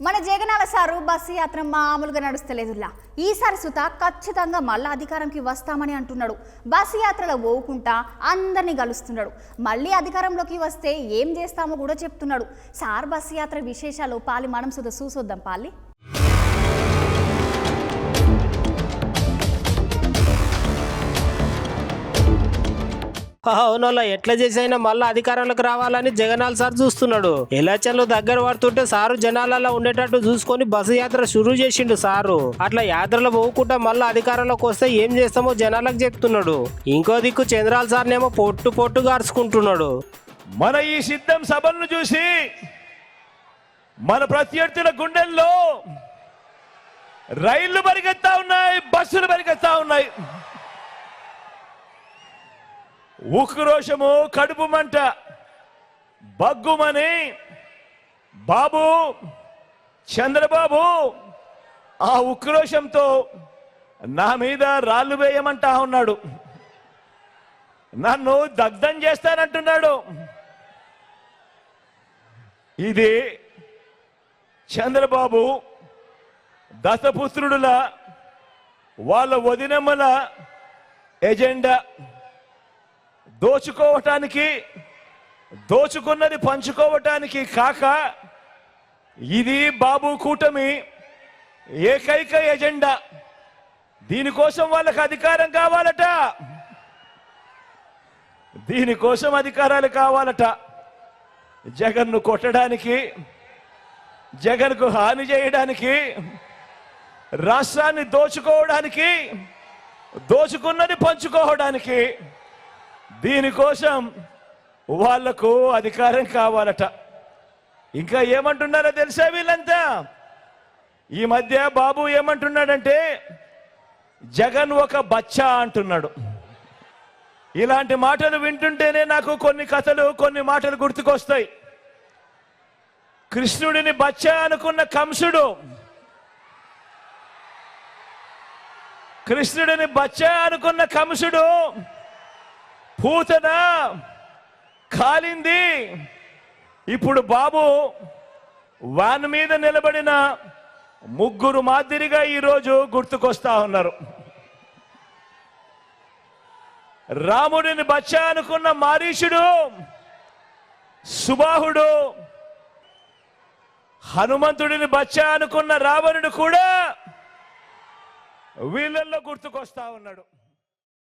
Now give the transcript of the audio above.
మన జగనాల sir bus యాత్ర మామూలుగా నడుస్తలేదులా ఈసారి సుత ఖచ్చితంగా మళ్ళీ అధికారంకి వస్తామని అంటున్నాడు. బస్సు యాత్రలో పోకుండా అందరినీ కలుస్తున్నాడు. మళ్ళీ అధికారంలోకి వస్తే ఏం చేస్తామో కూడా చెప్తున్నాడు. సార్ బస్సు యాత్ర విశేషాలు పాలి మనం సుత చూసొద్దాం పాలి. అవునోళ్ళ ఎట్లా చేసైనా మళ్ళీ అధికారంలోకి రావాలని జగనాల్ సార్ చూస్తున్నాడు. ఎలక్షన్లు దగ్గర పడుతుంటే సారు జనాలలో ఉండేటట్టు చూసుకొని బస్సు యాత్ర షురూ చేసిండు సారు. అట్లా యాత్రలో పోకుండా మళ్ళీ అధికారంలోకి వస్తే ఏం చేస్తామో జనాలకు చెప్తున్నాడు. ఇంకో దిక్కు చంద్రాల సార్నేమో పొట్టు గార్చుకుంటున్నాడు. మన ఈ సిద్ధం సభలను చూసి మన ప్రత్యర్థుల గుండెల్లో రైళ్లు పరిగెత్తా ఉన్నాయి, బస్సులు పరిగెత్తా ఉన్నాయి. ఉక్రోషము, కడుపు మంట బగ్గుమని బాబు చంద్రబాబు ఆ ఉక్రోషంతో నా మీద రాళ్ళు వేయమంటా ఉన్నాడు. నన్ను దగ్ధం చేస్తానంటున్నాడు. ఇది చంద్రబాబు దత్తపుత్రుడుల వాళ్ళ వదినమ్మల ఎజెండా. దోచుకోవటానికి, దోచుకున్నది పంచుకోవటానికి కాక ఇది బాబు కూటమి ఏకైక ఎజెండా. దీనికోసం వాళ్ళకి అధికారం కావాలట, దీనికోసం అధికారాలు కావాలట. జగన్ను కొట్టడానికి, జగన్కు హాని చేయడానికి, రాష్ట్రాన్ని దోచుకోవడానికి, దోచుకున్నది పంచుకోవడానికి, దీనికోసం వాళ్లకు అధికారం కావాలట. ఇంకా ఏమంటున్నారో తెలుసా వీళ్ళంతా? ఈ మధ్య బాబు ఏమంటున్నాడంటే జగన్ ఒక బచ్చా అంటున్నాడు. ఇలాంటి మాటలు వింటుంటేనే నాకు కొన్ని కథలు, కొన్ని మాటలు గుర్తుకొస్తాయి. కృష్ణుడిని బచ్చా అనుకున్న కంసుడు, కృష్ణుడిని బచ్చా అనుకున్న కంసుడు పూతన కాలింది. ఇప్పుడు బాబు వాన్ మీద నిలబడిన ముగ్గురు మాదిరిగా ఈరోజు గుర్తుకొస్తా ఉన్నారు. రాముడిని బచ్చా అనుకున్న మారీషుడు, సుబాహుడు, హనుమంతుడిని బచ్చా అనుకున్న రావణుడు కూడా వీళ్ళల్లో గుర్తుకొస్తా ఉన్నాడు.